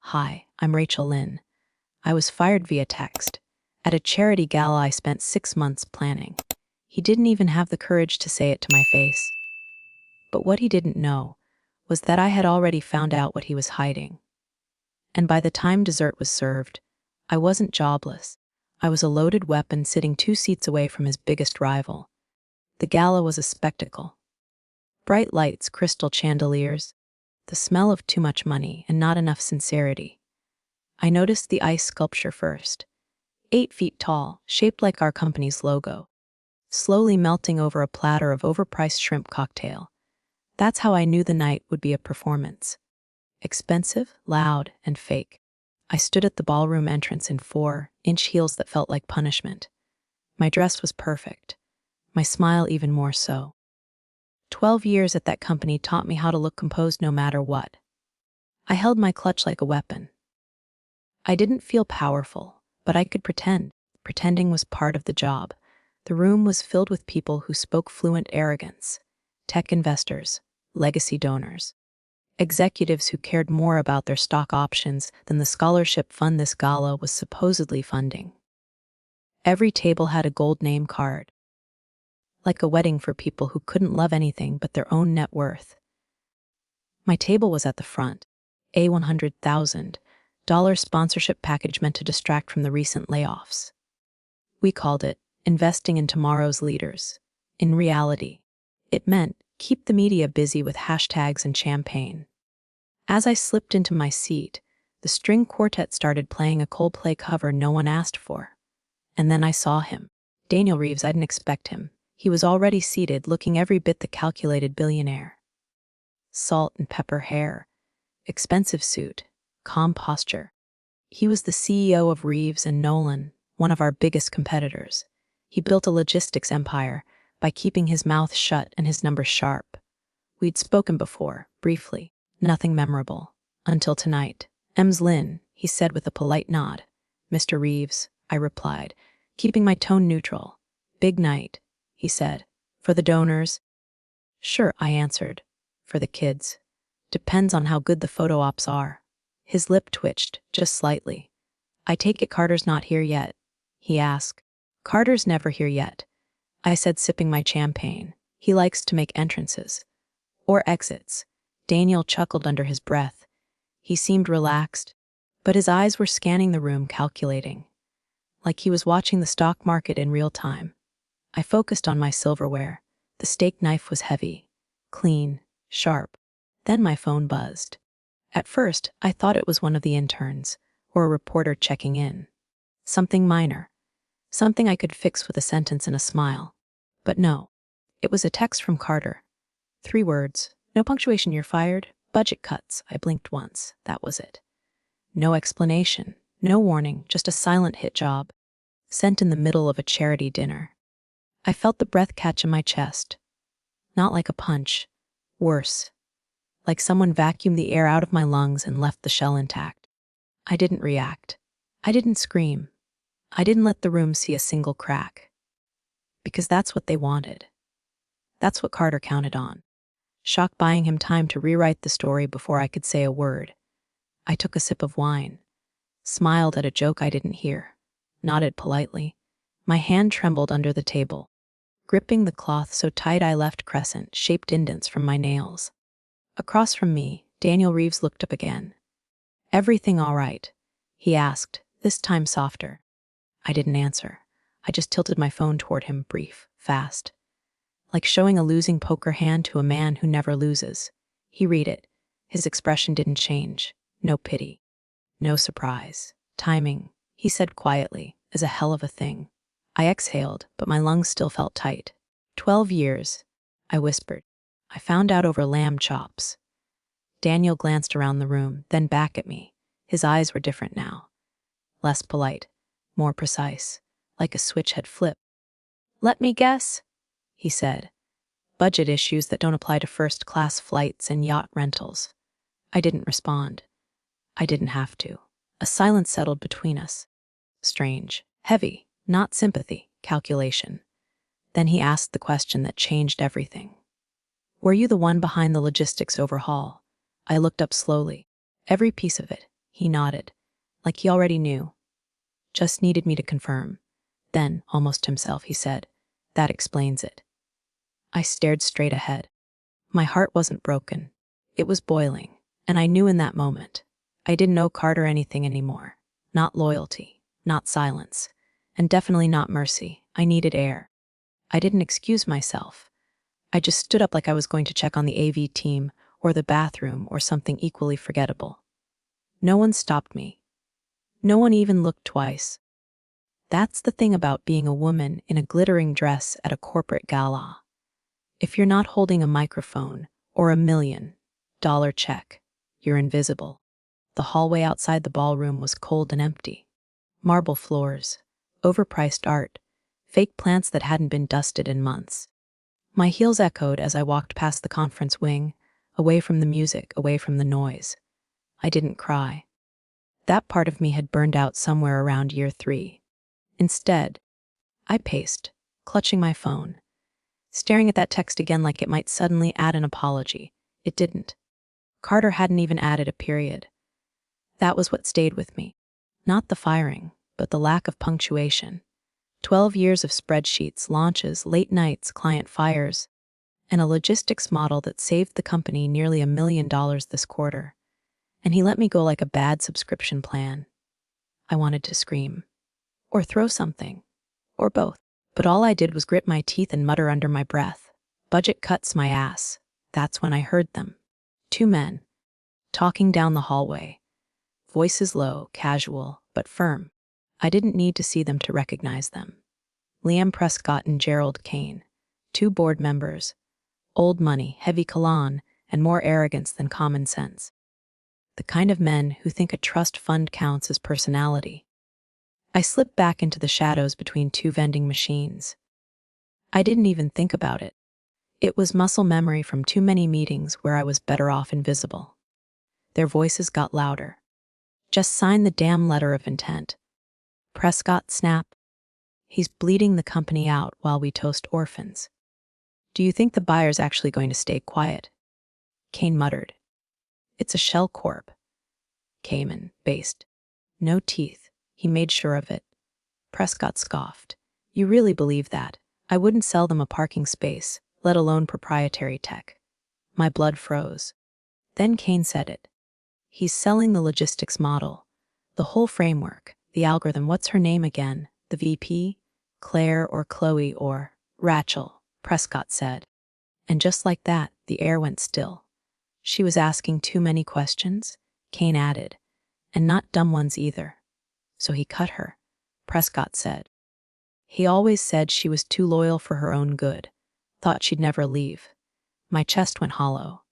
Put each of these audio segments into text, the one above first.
Hi, I'm Rachel Lynn. I was fired via text. At a charity gala I spent 6 months planning. He didn't even have the courage to say it to my face. But what he didn't know was that I had already found out what he was hiding. And by the time dessert was served, I wasn't jobless. I was a loaded weapon sitting 2 seats away from his biggest rival. The gala was a spectacle. Bright lights, crystal chandeliers, the smell of too much money and not enough sincerity. I noticed the ice sculpture first, 8 feet tall, shaped like our company's logo, slowly melting over a platter of overpriced shrimp cocktail. That's how I knew the night would be a performance. Expensive, loud, and fake. I stood at the ballroom entrance in 4-inch heels that felt like punishment. My dress was perfect, my smile even more so. 12 years at that company taught me how to look composed no matter what. I held my clutch like a weapon. I didn't feel powerful, but I could pretend. Pretending was part of the job. The room was filled with people who spoke fluent arrogance. Tech investors, legacy donors, executives who cared more about their stock options than the scholarship fund this gala was supposedly funding. Every table had a gold name card, like a wedding for people who couldn't love anything but their own net worth. My table was at the front, a $100,000 sponsorship package meant to distract from the recent layoffs. We called it investing in tomorrow's leaders. In reality, it meant keep the media busy with hashtags and champagne. As I slipped into my seat, the string quartet started playing a Coldplay cover no one asked for. And then I saw him. Daniel Reeves. I didn't expect him. He was already seated, looking every bit the calculated billionaire. Salt and pepper hair, expensive suit, calm posture. He was the CEO of Reeves and Nolan, one of our biggest competitors. He built a logistics empire by keeping his mouth shut and his numbers sharp. We'd spoken before, briefly, nothing memorable. Until tonight. "Ms. Lynn," he said with a polite nod. "Mr. Reeves," I replied, keeping my tone neutral. "Big night," he said. "For the donors?" "Sure," I answered. "For the kids. Depends on how good the photo ops are." His lip twitched, just slightly. "I take it Carter's not here yet?" he asked. "Carter's never here yet," I said, sipping my champagne. "He likes to make entrances. Or exits." Daniel chuckled under his breath. He seemed relaxed, but his eyes were scanning the room, calculating, like he was watching the stock market in real time. I focused on my silverware. The steak knife was heavy, clean, sharp. Then my phone buzzed. At first, I thought it was one of the interns, or a reporter checking in. Something minor. Something I could fix with a sentence and a smile. But no, it was a text from Carter. 3 words. "No punctuation, you're fired. Budget cuts." I blinked once. That was it. No explanation, no warning, just a silent hit job, sent in the middle of a charity dinner. I felt the breath catch in my chest. Not like a punch. Worse. Like someone vacuumed the air out of my lungs and left the shell intact. I didn't react. I didn't scream. I didn't let the room see a single crack. Because that's what they wanted. That's what Carter counted on. Shock buying him time to rewrite the story before I could say a word. I took a sip of wine, smiled at a joke I didn't hear, nodded politely. My hand trembled under the table, gripping the cloth so tight I left crescent-shaped indents from my nails. Across from me, Daniel Reeves looked up again. "Everything all right?" he asked, this time softer. I didn't answer. I just tilted my phone toward him, brief, fast. Like showing a losing poker hand to a man who never loses. He read it. His expression didn't change. No pity. No surprise. "Timing," he said quietly, "is a hell of a thing." I exhaled, but my lungs still felt tight. 12 years, I whispered. I found out over lamb chops. Daniel glanced around the room, then back at me. His eyes were different now. Less polite, more precise, like a switch had flipped. "Let me guess," he said. "Budget issues that don't apply to first-class flights and yacht rentals." I didn't respond. I didn't have to. A silence settled between us. Strange, heavy, not sympathy, calculation. Then he asked the question that changed everything. "Were you the one behind the logistics overhaul?" I looked up slowly. "Every piece of it," He nodded, like he already knew. Just needed me to confirm. Then, almost to himself, he said, "That explains it." I stared straight ahead. My heart wasn't broken. It was boiling, and I knew in that moment. I didn't owe Carter anything anymore. Not loyalty, not silence, and definitely not mercy. I needed air. I didn't excuse myself. I just stood up like I was going to check on the AV team or the bathroom or something equally forgettable. No one stopped me. No one even looked twice. That's the thing about being a woman in a glittering dress at a corporate gala. If you're not holding a microphone or $1 million check, you're invisible. The hallway outside the ballroom was cold and empty. Marble floors, overpriced art, fake plants that hadn't been dusted in months. My heels echoed as I walked past the conference wing, away from the music, away from the noise. I didn't cry. That part of me had burned out somewhere around year 3. Instead, I paced, clutching my phone, staring at that text again like it might suddenly add an apology. It didn't. Carter hadn't even added a period. That was what stayed with me. Not the firing, but the lack of punctuation. 12 years of spreadsheets, launches, late nights, client fires, and a logistics model that saved the company nearly $1 million this quarter. And he let me go like a bad subscription plan. I wanted to scream. Or throw something. Or both. But all I did was grit my teeth and mutter under my breath. Budget cuts, my ass. That's when I heard them. 2 men. Talking down the hallway. Voices low, casual, but firm. I didn't need to see them to recognize them. Liam Prescott and Gerald Kane. 2 board members. Old money, heavy cologne, and more arrogance than common sense. The kind of men who think a trust fund counts as personality. I slipped back into the shadows between 2 vending machines. I didn't even think about it. It was muscle memory from too many meetings where I was better off invisible. Their voices got louder. "Just sign the damn letter of intent." Prescott snapped. "He's bleeding the company out while we toast orphans. Do you think the buyer's actually going to stay quiet?" Kane muttered. "It's a shell corp. Cayman-based. No teeth." He made sure of it. Prescott scoffed. "You really believe that? I wouldn't sell them a parking space, let alone proprietary tech." My blood froze. Then Kane said it. "He's selling the logistics model. The whole framework, the algorithm. What's her name again? The VP? Claire or Chloe or Rachel," Prescott said. And just like that, the air went still. "She was asking too many questions," Kane added. "And not dumb ones either. So he cut her," Prescott said. "He always said she was too loyal for her own good. Thought she'd never leave." My chest went hollow.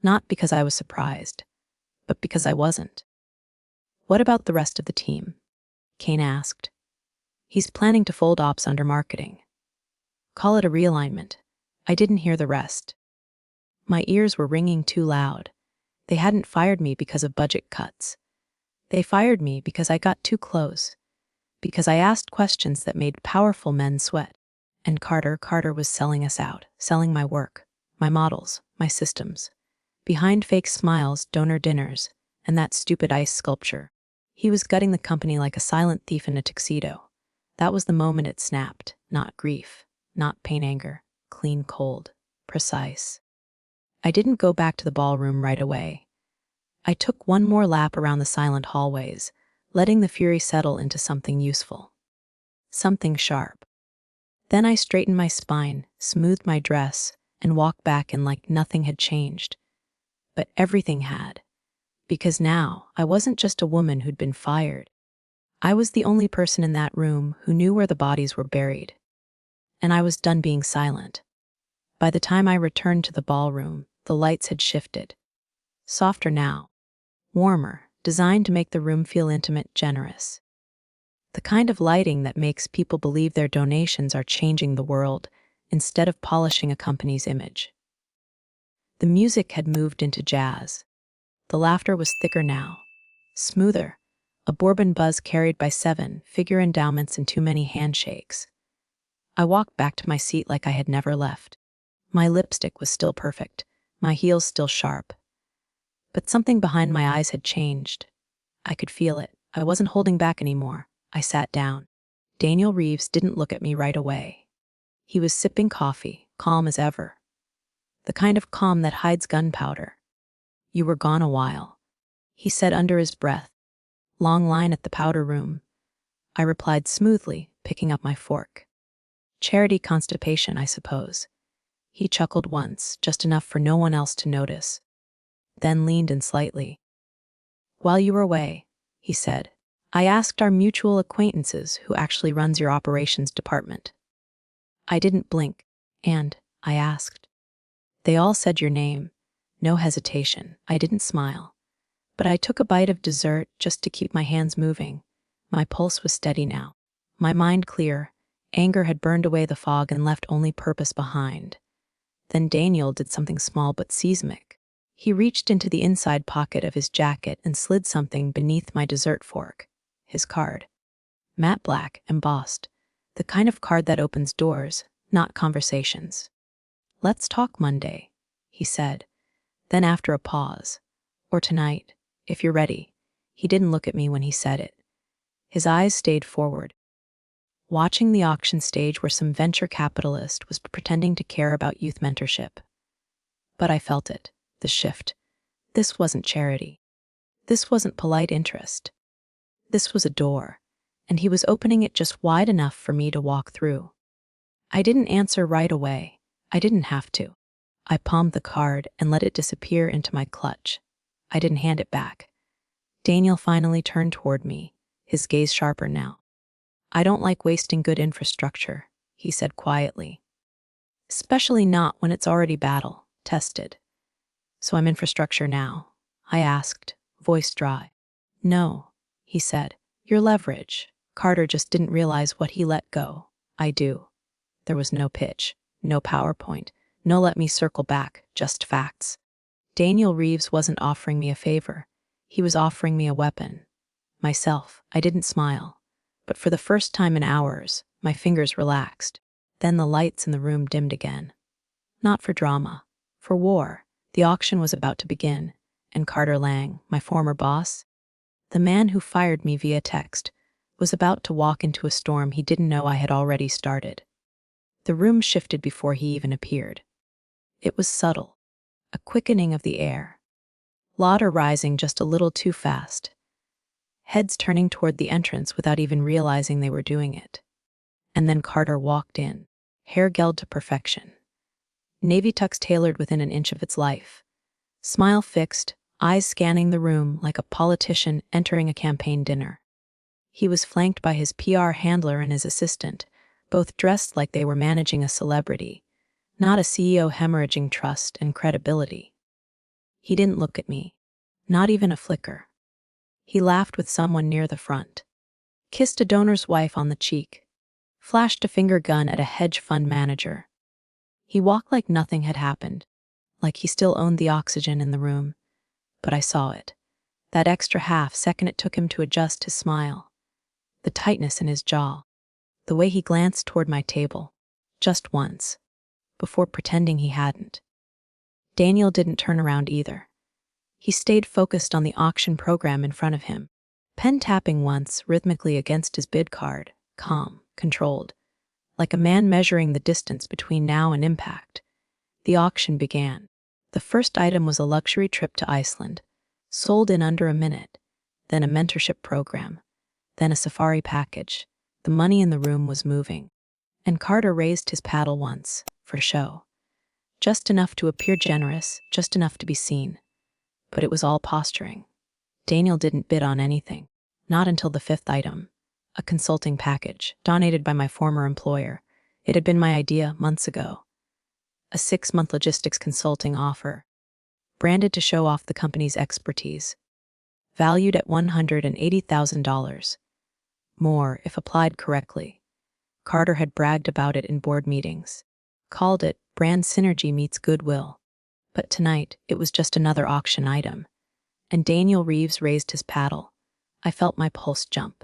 Not because I was surprised, but because I wasn't. "What about the rest of the team?" Kane asked. "He's planning to fold ops under marketing. Call it a realignment." I didn't hear the rest. My ears were ringing too loud. They hadn't fired me because of budget cuts. They fired me because I got too close. Because I asked questions that made powerful men sweat. And Carter was selling us out, selling my work, my models, my systems. Behind fake smiles, donor dinners, and that stupid ice sculpture. He was gutting the company like a silent thief in a tuxedo. That was the moment it snapped. Not grief, not pain, anger. Clean, cold, precise. I didn't go back to the ballroom right away. I took one more lap around the silent hallways, letting the fury settle into something useful. Something sharp. Then I straightened my spine, smoothed my dress, and walked back in like nothing had changed. But everything had. Because now, I wasn't just a woman who'd been fired. I was the only person in that room who knew where the bodies were buried. And I was done being silent. By the time I returned to the ballroom, the lights had shifted. Softer now. Warmer, designed to make the room feel intimate, generous. The kind of lighting that makes people believe their donations are changing the world instead of polishing a company's image. The music had moved into jazz. The laughter was thicker now, smoother, a bourbon buzz carried by 7-figure endowments and too many handshakes. I walked back to my seat like I had never left. My lipstick was still perfect, my heels still sharp. But something behind my eyes had changed. I could feel it. I wasn't holding back anymore. I sat down. Daniel Reeves didn't look at me right away. He was sipping coffee, calm as ever. The kind of calm that hides gunpowder. "You were gone a while," he said under his breath. "Long line at the powder room." I replied smoothly, picking up my fork. "Charity constipation, I suppose." He chuckled once, just enough for no one else to notice, then leaned in slightly. "While you were away," he said, "I asked our mutual acquaintances who actually runs your operations department." I didn't blink, and I asked. They all said your name. No hesitation. I didn't smile. But I took a bite of dessert just to keep my hands moving. My pulse was steady now. My mind clear. Anger had burned away the fog and left only purpose behind. Then Daniel did something small but seismic. He reached into the inside pocket of his jacket and slid something beneath my dessert fork. His card. Matte black, embossed. The kind of card that opens doors, not conversations. "Let's talk Monday," he said. Then after a pause, "Or tonight, if you're ready." He didn't look at me when he said it. His eyes stayed forward, watching the auction stage where some venture capitalist was pretending to care about youth mentorship. But I felt it, the shift. This wasn't charity. This wasn't polite interest. This was a door, and he was opening it just wide enough for me to walk through. I didn't answer right away. I didn't have to. I palmed the card and let it disappear into my clutch. I didn't hand it back. Daniel finally turned toward me, his gaze sharper now. "I don't like wasting good infrastructure," he said quietly. "Especially not when it's already battle-tested." "So I'm infrastructure now?" I asked, voice dry. "No," he said. "Your leverage." Carter just didn't realize what he let go. I do. There was no pitch, no PowerPoint, no let me circle back, just facts. Daniel Reeves wasn't offering me a favor. He was offering me a weapon. Myself. I didn't smile. But for the first time in hours, my fingers relaxed. Then the lights in the room dimmed again. Not for drama. For war. The auction was about to begin. And Carter Lang, my former boss, the man who fired me via text, was about to walk into a storm he didn't know I had already started. The room shifted before he even appeared. It was subtle. A quickening of the air. Laughter rising just a little too fast. Heads turning toward the entrance without even realizing they were doing it. And then Carter walked in, hair gelled to perfection. Navy tux tailored within an inch of its life. Smile fixed, eyes scanning the room like a politician entering a campaign dinner. He was flanked by his PR handler and his assistant, both dressed like they were managing a celebrity, not a CEO hemorrhaging trust and credibility. He didn't look at me, not even a flicker. He laughed with someone near the front, kissed a donor's wife on the cheek, flashed a finger gun at a hedge fund manager. He walked like nothing had happened, like he still owned the oxygen in the room. But I saw it. That extra half second it took him to adjust his smile. The tightness in his jaw. The way he glanced toward my table. Just once. Before pretending he hadn't. Daniel didn't turn around either. He stayed focused on the auction program in front of him, pen tapping once rhythmically against his bid card, calm, controlled, like a man measuring the distance between now and impact. The auction began. The first item was a luxury trip to Iceland, sold in under a minute, then a mentorship program, then a safari package. The money in the room was moving, and Carter raised his paddle once, for show. Just enough to appear generous, just enough to be seen. But it was all posturing. Daniel didn't bid on anything, not until the fifth item, a consulting package, donated by my former employer. It had been my idea months ago. A 6-month logistics consulting offer, branded to show off the company's expertise, valued at $180,000. More, if applied correctly. Carter had bragged about it in board meetings, called it brand synergy meets goodwill. But tonight, it was just another auction item. And Daniel Reeves raised his paddle. I felt my pulse jump.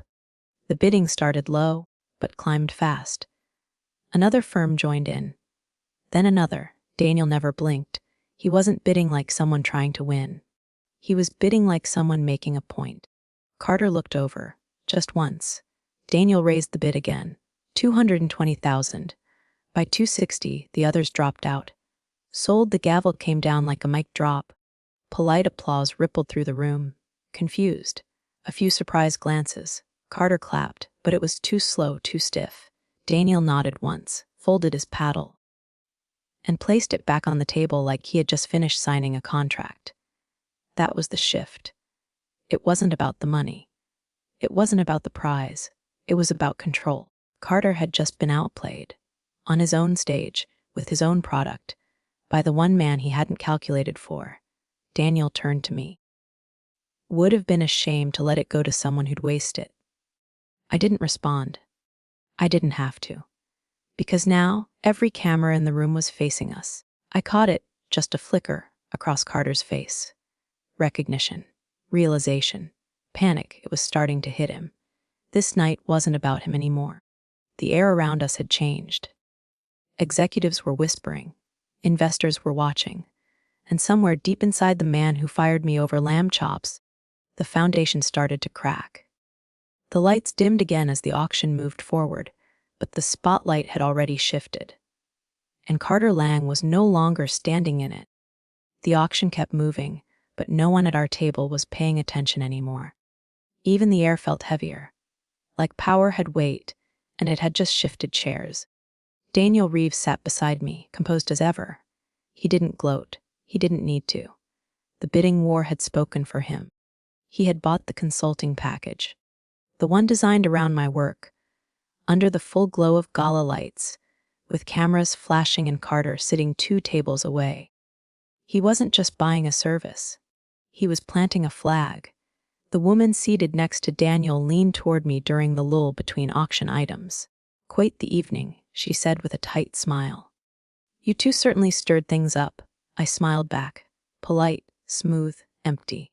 The bidding started low, but climbed fast. Another firm joined in. Then another. Daniel never blinked. He wasn't bidding like someone trying to win. He was bidding like someone making a point. Carter looked over. Just once. Daniel raised the bid again. 220,000. By 260, the others dropped out. Sold. The gavel came down like a mic drop. Polite applause rippled through the room. Confused. A few surprised glances. Carter clapped, but it was too slow, too stiff. Daniel nodded once, folded his paddle, and placed it back on the table like he had just finished signing a contract. That was the shift. It wasn't about the money. It wasn't about the prize. It was about control. Carter had just been outplayed. On his own stage, with his own product, by the one man he hadn't calculated for. Daniel turned to me. Would have been a shame to let it go to someone who'd waste it. I didn't respond. I didn't have to. Because now, every camera in the room was facing us. I caught it, just a flicker, across Carter's face. Recognition. Realization. Panic. It was starting to hit him. This night wasn't about him anymore. The air around us had changed. Executives were whispering. Investors were watching. And somewhere deep inside the man who fired me over lamb chops, the foundation started to crack. The lights dimmed again as the auction moved forward, but the spotlight had already shifted. And Carter Lang was no longer standing in it. The auction kept moving, but no one at our table was paying attention anymore. Even the air felt heavier, like power had weight, and it had just shifted chairs. Daniel Reeves sat beside me, composed as ever. He didn't gloat. He didn't need to. The bidding war had spoken for him. He had bought the consulting package, the one designed around my work, under the full glow of gala lights, with cameras flashing and Carter sitting 2 tables away. He wasn't just buying a service. He was planting a flag. The woman seated next to Daniel leaned toward me during the lull between auction items. "Quite the evening," she said with a tight smile. "You two certainly stirred things up." I smiled back, polite, smooth, empty.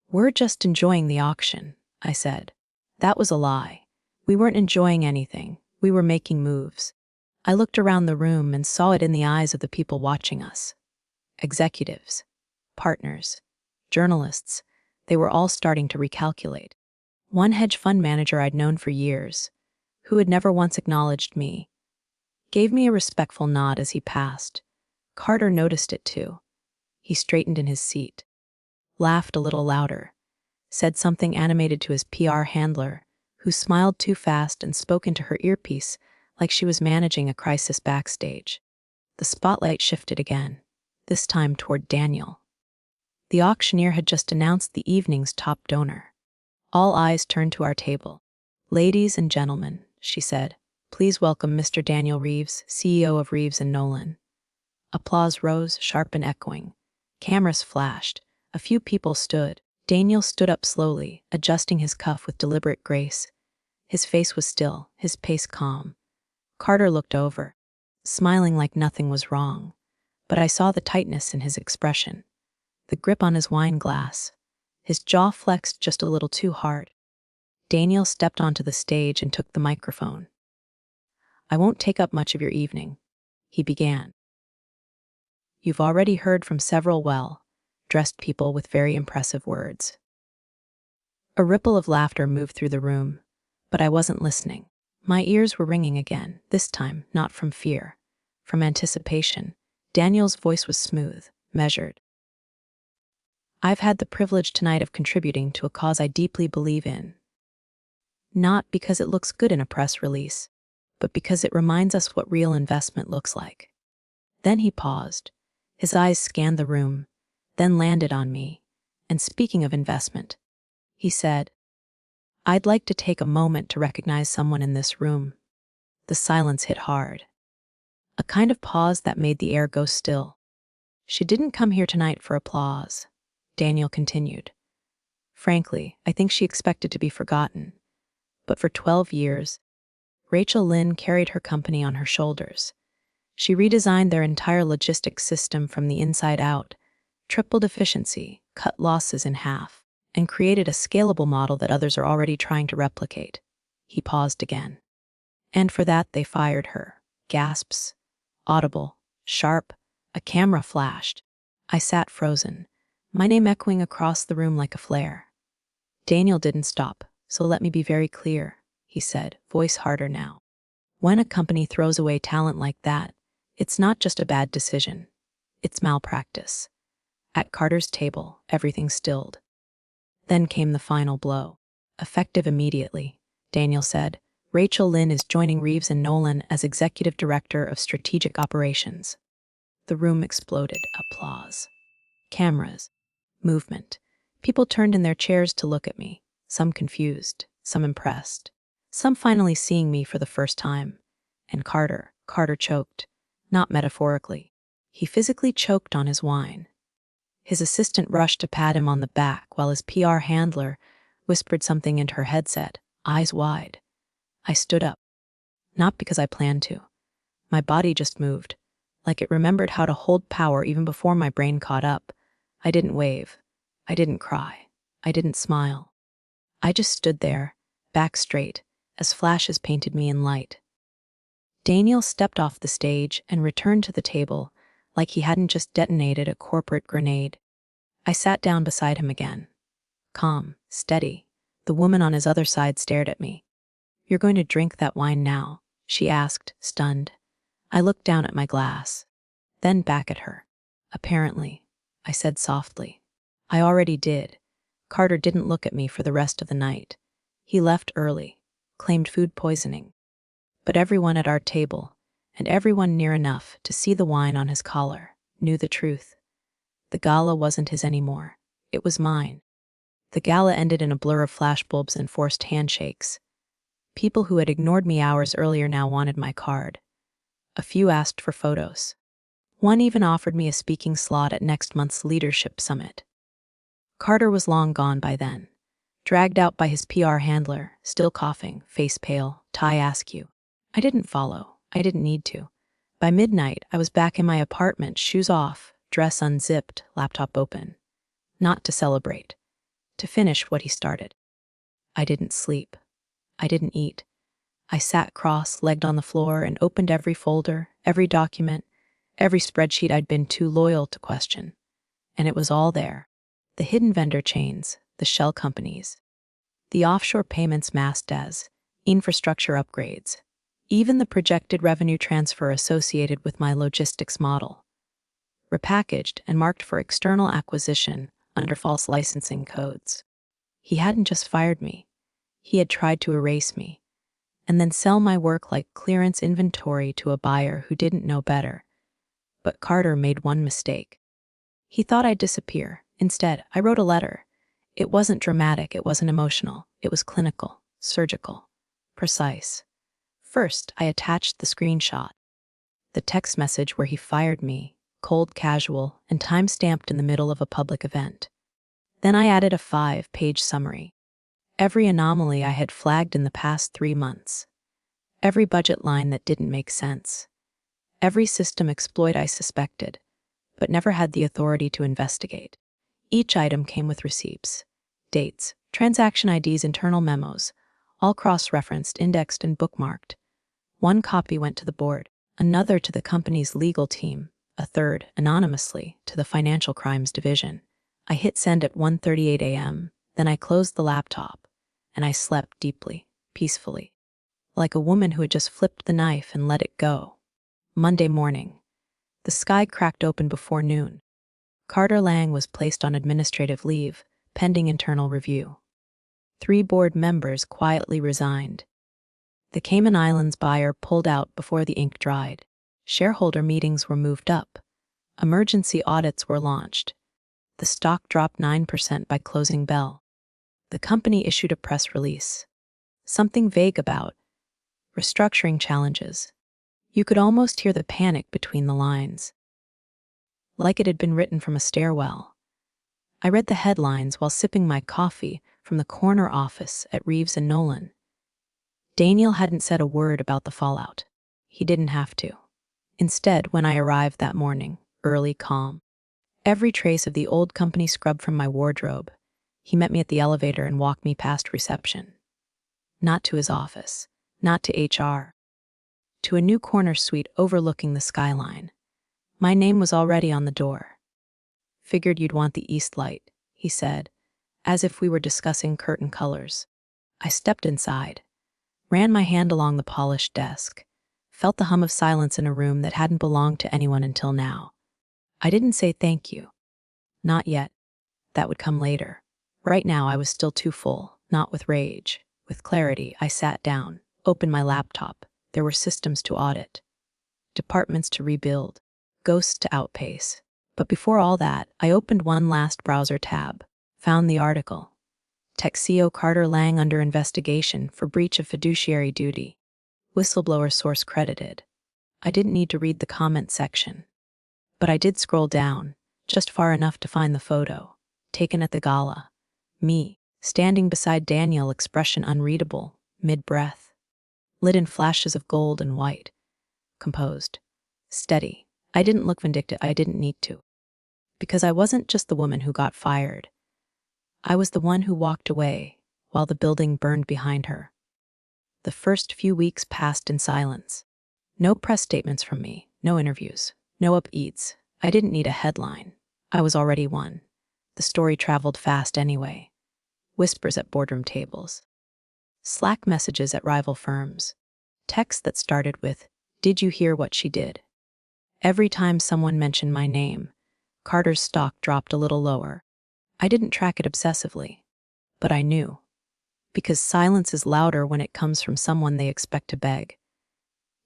"We're just enjoying the auction," I said. That was a lie. We weren't enjoying anything. We were making moves. I looked around the room and saw it in the eyes of the people watching us. Executives, partners, journalists, they were all starting to recalculate. One hedge fund manager I'd known for years, who had never once acknowledged me, gave me a respectful nod as he passed. Carter noticed it too. He straightened in his seat, laughed a little louder, said something animated to his PR handler, who smiled too fast and spoke into her earpiece like she was managing a crisis backstage. The spotlight shifted again, this time toward Daniel. The auctioneer had just announced the evening's top donor. All eyes turned to our table. "Ladies and gentlemen," she said, "please welcome Mr. Daniel Reeves, CEO of Reeves and Nolan." Applause rose, sharp and echoing. Cameras flashed. A few people stood. Daniel stood up slowly, adjusting his cuff with deliberate grace. His face was still, his pace calm. Carter looked over, smiling like nothing was wrong. But I saw the tightness in his expression, the grip on his wine glass. His jaw flexed just a little too hard. Daniel stepped onto the stage and took the microphone. "I won't take up much of your evening," he began. "You've already heard from several well-dressed people with very impressive words." A ripple of laughter moved through the room, but I wasn't listening. My ears were ringing again, this time not from fear, from anticipation. Daniel's voice was smooth, measured. "I've had the privilege tonight of contributing to a cause I deeply believe in. Not because it looks good in a press release, but because it reminds us what real investment looks like." Then he paused. His eyes scanned the room, then landed on me. "And speaking of investment," he said, "I'd like to take a moment to recognize someone in this room." The silence hit hard. A kind of pause that made the air go still. "She didn't come here tonight for applause," Daniel continued. "Frankly, I think she expected to be forgotten. But for 12 years, Rachel Lynn carried her company on her shoulders. She redesigned their entire logistics system from the inside out, tripled efficiency, cut losses in half, and created a scalable model that others are already trying to replicate." He paused again. "And for that they fired her." Gasps. Audible. Sharp. A camera flashed. I sat frozen, my name echoing across the room like a flare. Daniel didn't stop, so let me be very clear, he said, voice harder now. When a company throws away talent like that, it's not just a bad decision. It's malpractice. At Carter's table, everything stilled. Then came the final blow. Effective immediately, Daniel said, Rachel Lynn is joining Reeves and Nolan as Executive Director of Strategic Operations. The room exploded. Applause. Cameras. Movement. People turned in their chairs to look at me, some confused, some impressed, some finally seeing me for the first time. And Carter choked, not metaphorically. He physically choked on his wine. His assistant rushed to pat him on the back while his PR handler whispered something into her headset, eyes wide. I stood up. Not because I planned to. My body just moved, like it remembered how to hold power even before my brain caught up. I didn't wave. I didn't cry. I didn't smile. I just stood there, back straight, as flashes painted me in light. Daniel stepped off the stage and returned to the table like he hadn't just detonated a corporate grenade. I sat down beside him again. Calm, steady. The woman on his other side stared at me. You're going to drink that wine now, she asked, stunned. I looked down at my glass, then back at her. Apparently, I said softly. I already did. Carter didn't look at me for the rest of the night. He left early, claimed food poisoning. But everyone at our table, and everyone near enough to see the wine on his collar, knew the truth. The gala wasn't his anymore. It was mine. The gala ended in a blur of flashbulbs and forced handshakes. People who had ignored me hours earlier now wanted my card. A few asked for photos. One even offered me a speaking slot at next month's leadership summit. Carter was long gone by then, dragged out by his PR handler, still coughing, face pale, tie askew. I didn't follow. I didn't need to. By midnight, I was back in my apartment, shoes off, dress unzipped, laptop open. Not to celebrate. To finish what he started. I didn't sleep. I didn't eat. I sat cross-legged on the floor and opened every folder, every document, every spreadsheet I'd been too loyal to question. And it was all there. The hidden vendor chains, the shell companies, the offshore payments masked as infrastructure upgrades, even the projected revenue transfer associated with my logistics model, repackaged and marked for external acquisition under false licensing codes. He hadn't just fired me. He had tried to erase me, and then sell my work like clearance inventory to a buyer who didn't know better. But Carter made one mistake. He thought I'd disappear. Instead, I wrote a letter. It wasn't dramatic, it wasn't emotional. It was clinical, surgical, precise. First, I attached the screenshot. The text message where he fired me, cold, casual, and time-stamped in the middle of a public event. Then I added a 5-page summary. Every anomaly I had flagged in the past 3 months. Every budget line that didn't make sense. Every system exploit I suspected, but never had the authority to investigate. Each item came with receipts, dates, transaction IDs, internal memos, all cross-referenced, indexed, and bookmarked. One copy went to the board, another to the company's legal team, a third, anonymously, to the financial crimes division. I hit send at 1:38 a.m., then I closed the laptop, and I slept deeply, peacefully, like a woman who had just flipped the knife and let it go. Monday morning. The sky cracked open before noon. Carter Lang was placed on administrative leave, pending internal review. 3 board members quietly resigned. The Cayman Islands buyer pulled out before the ink dried. Shareholder meetings were moved up. Emergency audits were launched. The stock dropped 9% by closing bell. The company issued a press release. Something vague about restructuring challenges. You could almost hear the panic between the lines. Like it had been written from a stairwell. I read the headlines while sipping my coffee from the corner office at Reeves and Nolan. Daniel hadn't said a word about the fallout. He didn't have to. Instead, when I arrived that morning, early, calm, every trace of the old company scrubbed from my wardrobe, he met me at the elevator and walked me past reception. Not to his office, not to HR. To a new corner suite overlooking the skyline. My name was already on the door. Figured you'd want the east light, he said, as if we were discussing curtain colors. I stepped inside, ran my hand along the polished desk, felt the hum of silence in a room that hadn't belonged to anyone until now. I didn't say thank you. Not yet. That would come later. Right now I was still too full, not with rage. With clarity, I sat down, opened my laptop. There were systems to audit, departments to rebuild, ghosts to outpace. But before all that, I opened one last browser tab, found the article. Tech CEO Carter Lang under investigation for breach of fiduciary duty. Whistleblower source credited. I didn't need to read the comment section. But I did scroll down, just far enough to find the photo, taken at the gala. Me, standing beside Daniel, expression unreadable, mid-breath. Lit in flashes of gold and white. Composed. Steady. I didn't look vindictive. I didn't need to. Because I wasn't just the woman who got fired. I was the one who walked away while the building burned behind her. The first few weeks passed in silence. No press statements from me, no interviews, no up-eats. I didn't need a headline. I was already one. The story traveled fast anyway. Whispers at boardroom tables. Slack messages at rival firms. Texts that started with, "Did you hear what she did?" Every time someone mentioned my name, Carter's stock dropped a little lower. I didn't track it obsessively, but I knew. Because silence is louder when it comes from someone they expect to beg.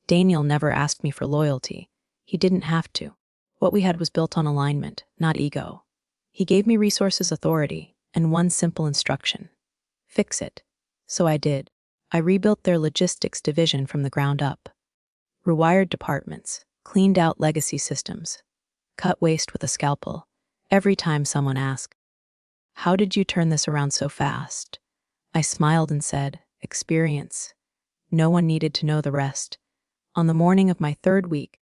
Daniel never asked me for loyalty. He didn't have to. What we had was built on alignment, not ego. He gave me resources, authority, and one simple instruction. Fix it. So I did. I rebuilt their logistics division from the ground up. Rewired departments, cleaned out legacy systems, cut waste with a scalpel. Every time someone asked, "How did you turn this around so fast?" I smiled and said, "Experience." No one needed to know the rest. On the morning of my third week,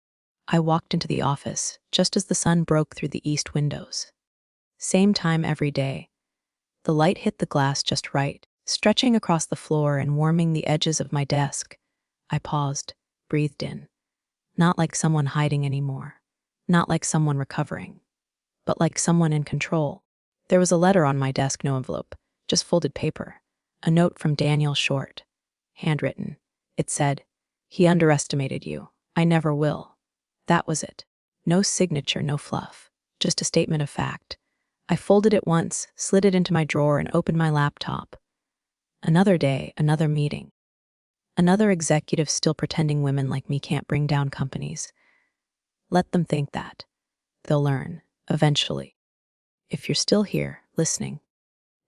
I walked into the office just as the sun broke through the east windows. Same time every day. The light hit the glass just right, stretching across the floor and warming the edges of my desk. I paused, breathed in. Not like someone hiding anymore. Not like someone recovering. But like someone in control. There was a letter on my desk, no envelope, just folded paper. A note from Daniel Short. Handwritten. It said, "He underestimated you. I never will." That was it. No signature, no fluff. Just a statement of fact. I folded it once, slid it into my drawer, and opened my laptop. Another day, another meeting. Another executive still pretending women like me can't bring down companies. Let them think that. They'll learn, eventually. If you're still here, listening,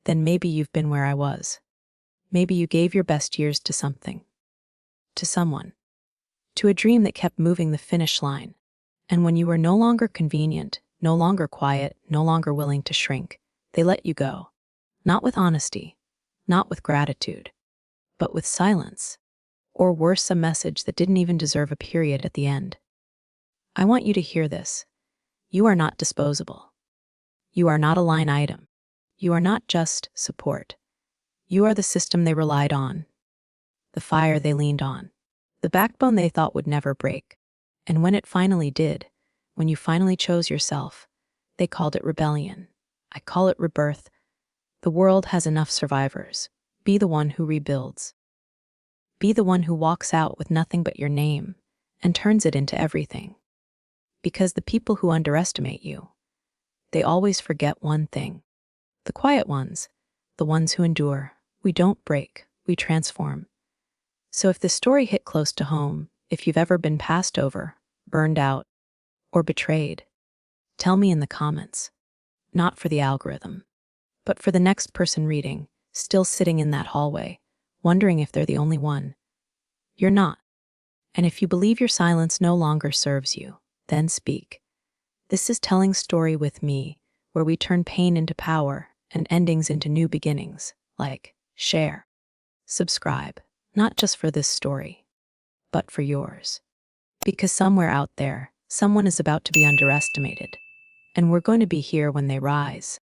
then maybe you've been where I was. Maybe you gave your best years to something. To someone. To a dream that kept moving the finish line. And when you were no longer convenient, no longer quiet, no longer willing to shrink, they let you go. Not with honesty, not with gratitude, but with silence. Or worse, a message that didn't even deserve a period at the end. I want you to hear this. You are not disposable. You are not a line item. You are not just support. You are the system they relied on, the fire they leaned on, the backbone they thought would never break. And when it finally did, when you finally chose yourself, they called it rebellion. I call it rebirth. The world has enough survivors. Be the one who rebuilds. Be the one who walks out with nothing but your name and turns it into everything. Because the people who underestimate you, they always forget one thing. The quiet ones, the ones who endure. We don't break, we transform. So if this story hit close to home, if you've ever been passed over, burned out, or betrayed, tell me in the comments. Not for the algorithm, but for the next person reading, still sitting in that hallway, wondering if they're the only one. You're not. And if you believe your silence no longer serves you, then speak. This is Telling Story with Me, where we turn pain into power and endings into new beginnings. Like, share, subscribe, not just for this story, but for yours. Because somewhere out there, someone is about to be underestimated, and we're going to be here when they rise.